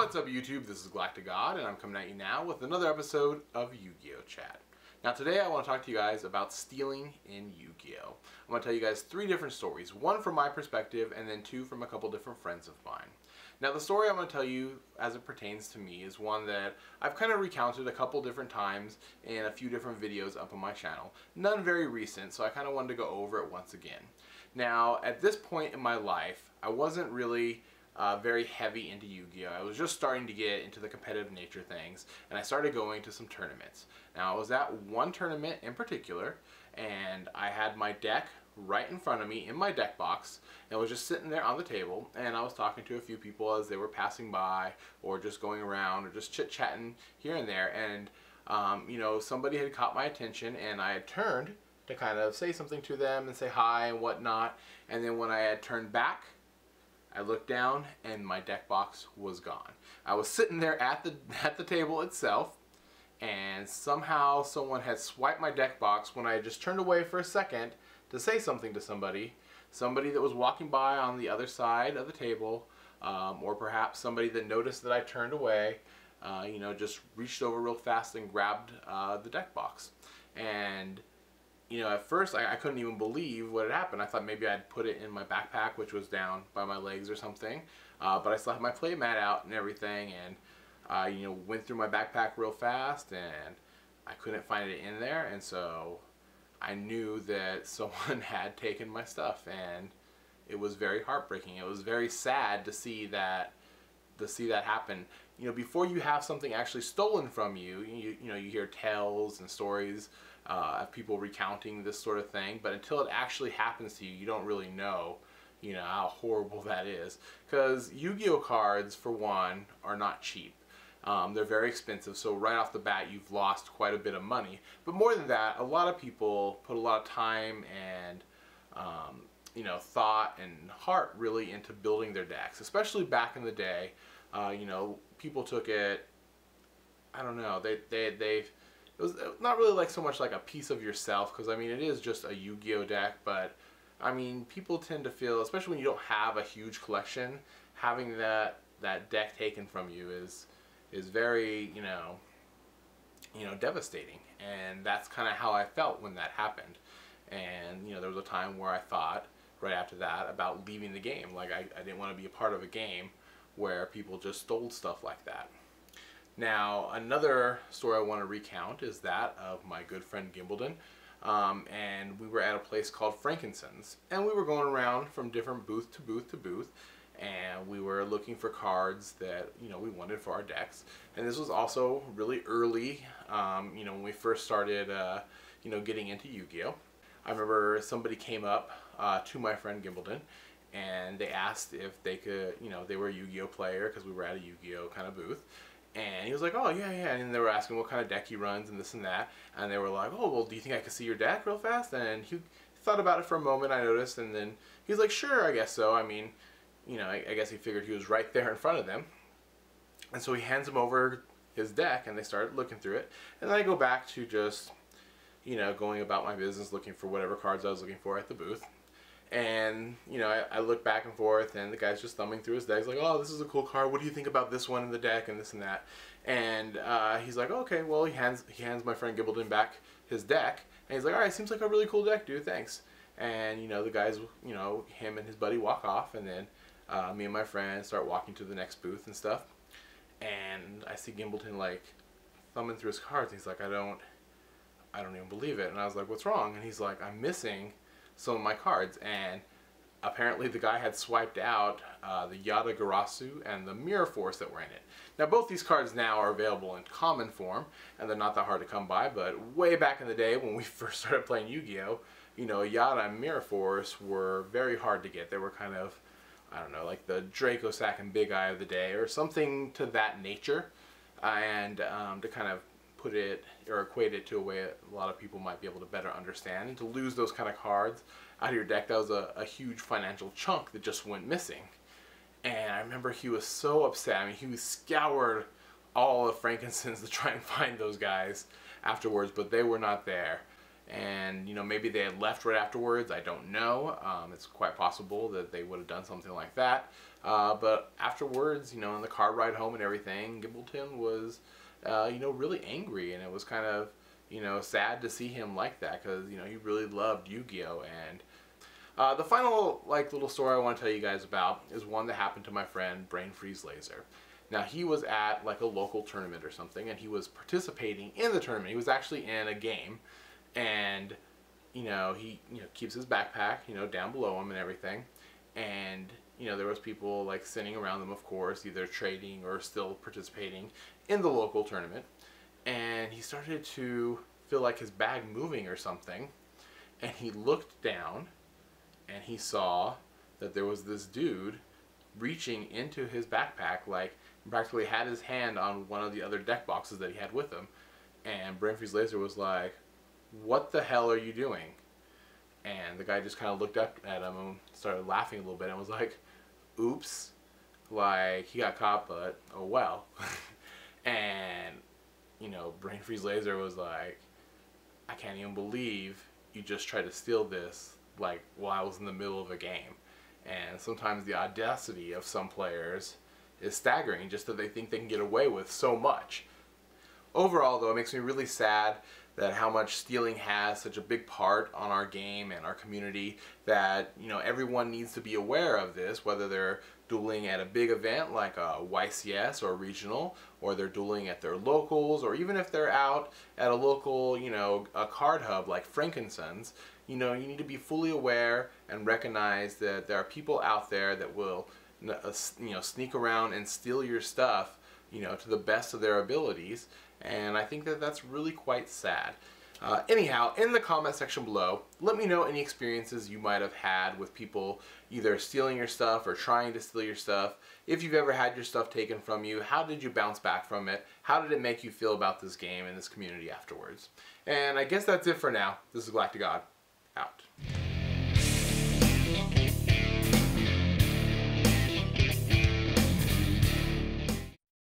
What's up YouTube, this is GalacticGod and I'm coming at you now with another episode of Yu-Gi-Oh! Chat. Now today I want to talk to you guys about stealing in Yu-Gi-Oh! I'm going to tell you guys 3 different stories, one from my perspective and then 2 from a couple different friends of mine. Now the story I'm going to tell you as it pertains to me is one that I've kind of recounted a couple different times in a few different videos up on my channel. None very recent, so I kind of wanted to go over it once again. Now at this point in my life, I wasn't really very heavy into Yu-Gi-Oh! I was just starting to get into the competitive nature things, and I started going to some tournaments. Now I was at one tournament in particular, and I had my deck right in front of me in my deck box, and it was just sitting there on the table, and I was talking to a few people as they were passing by, or just going around, or just chit-chatting here and there, and you know, somebody had caught my attention, and I had turned to kind of say something to them and say hi and whatnot, and then when I had turned back, I looked down and my deck box was gone. I was sitting there at the table itself, and somehow someone had swiped my deck box when I had just turned away for a second to say something to somebody that was walking by on the other side of the table, or perhaps somebody that noticed that I turned away, you know, just reached over real fast and grabbed the deck box. And you know, at first I couldn't even believe what had happened. I thought maybe I'd put it in my backpack, which was down by my legs or something. But I still had my play mat out and everything, and you know, went through my backpack real fast, and I couldn't find it in there, and so I knew that someone had taken my stuff, and it was very heartbreaking. It was very sad to see that happen. You know, before you have something actually stolen from you, you know, you hear tales and stories of people recounting this sort of thing, but until it actually happens to you, you don't really know, you know, how horrible that is. Because Yu-Gi-Oh! Cards, for one, are not cheap. They're very expensive, so right off the bat you've lost quite a bit of money. But more than that, a lot of people put a lot of time and you know, thought and heart really into building their decks, especially back in the day. You know, people took it, I don't know, it was not really like so much like a piece of yourself, because I mean it is just a Yu-Gi-Oh! Deck, but I mean people tend to feel, especially when you don't have a huge collection, having that deck taken from you is very, you know, devastating. And that's kind of how I felt when that happened. And you know, there was a time where I thought right after that about leaving the game. Like I didn't want to be a part of a game where people just stole stuff like that. Now another story I want to recount is that of my good friend Gimbledon, and we were at a place called Frankincense, and we were going around from different booth to booth to booth, and we were looking for cards that, you know, we wanted for our decks. And this was also really early, you know, when we first started you know, getting into Yu-Gi-Oh! I remember somebody came up to my friend Gimbledon, and they asked if they could, you know, they were a Yu-Gi-Oh! Player, because we were at a Yu-Gi-Oh! Kind of booth. And he was like, oh yeah, yeah, and they were asking what kind of deck he runs and this and that, and they were like, oh, well, do you think I could see your deck real fast? And he thought about it for a moment, I noticed, and then he was like, sure, I guess so. I mean, you know, I guess he figured he was right there in front of them. And so he hands him over his deck, and they started looking through it, and then I go back to just, you know, going about my business, looking for whatever cards I was looking for at the booth. And, you know, I look back and forth, and the guy's just thumbing through his deck. He's like, oh, this is a cool card. What do you think about this one in the deck, and this and that? And he's like, okay, well, he hands my friend Gimbledon back his deck. And he's like, all right, seems like a really cool deck, dude, thanks. And, you know, the guys, you know, him and his buddy walk off, and then me and my friend start walking to the next booth and stuff. And I see Gimbledon, like, thumbing through his cards. And he's like, I don't even believe it. And I was like, what's wrong? And he's like, I'm missing some of my cards. And apparently the guy had swiped out the Yada Garasu and the Mirror Force that were in it. Now both these cards now are available in common form, and they're not that hard to come by, but way back in the day when we first started playing Yu-Gi-Oh!, you know, Yada and Mirror Force were very hard to get. They were kind of, I don't know, like the Draco Sack and Big Eye of the day, or something to that nature. And to kind of put it or equate it to a way a lot of people might be able to better understand, and to lose those kind of cards out of your deck, that was a huge financial chunk that just went missing. And I remember he was so upset. I mean, he scoured all of Frankincense to try and find those guys afterwards, but they were not there. and you know, maybe they had left right afterwards. I don't know. It's quite possible that they would have done something like that. But afterwards, you know, on the car ride home and everything, Gimbleton was, you know, really angry, and it was kind of, you know, sad to see him like that, because you know, he really loved Yu-Gi-Oh. And the final little story I want to tell you guys about is one that happened to my friend Brain Freeze Laser. Now, he was at like a local tournament or something, and he was participating in the tournament. He was actually in a game, and you know, he keeps his backpack, you know, down below him and everything, and you know, there was people like sitting around them, of course, either trading or still participating in the local tournament. And he started to feel like his bag moving or something, and he looked down and he saw that there was this dude reaching into his backpack, like practically had his hand on one of the other deck boxes that he had with him. And Brain Freeze Laser was like, "What the hell are you doing?" And the guy just kind of looked up at him and started laughing a little bit and was like, "Oops," like he got caught, but oh well. And you know, Brain Freeze Laser was like, "I can't even believe you just tried to steal this like while I was in the middle of a game." And sometimes the audacity of some players is staggering, just that they think they can get away with so much. Overall, though, it makes me really sad that how much stealing has such a big part on our game and our community, that you know, everyone needs to be aware of this, whether they're dueling at a big event like a YCS or a regional, or they're dueling at their locals, or even if they're out at a local, you know, a card hub like Frankenson's. You know, you need to be fully aware and recognize that there are people out there that will, you know, sneak around and steal your stuff, you know, to the best of their abilities. And I think that that's really quite sad. Anyhow, in the comment section below, let me know any experiences you might have had with people either stealing your stuff or trying to steal your stuff. If you've ever had your stuff taken from you, how did you bounce back from it? How did it make you feel about this game and this community afterwards? And I guess that's it for now. This is GalacticGod, out.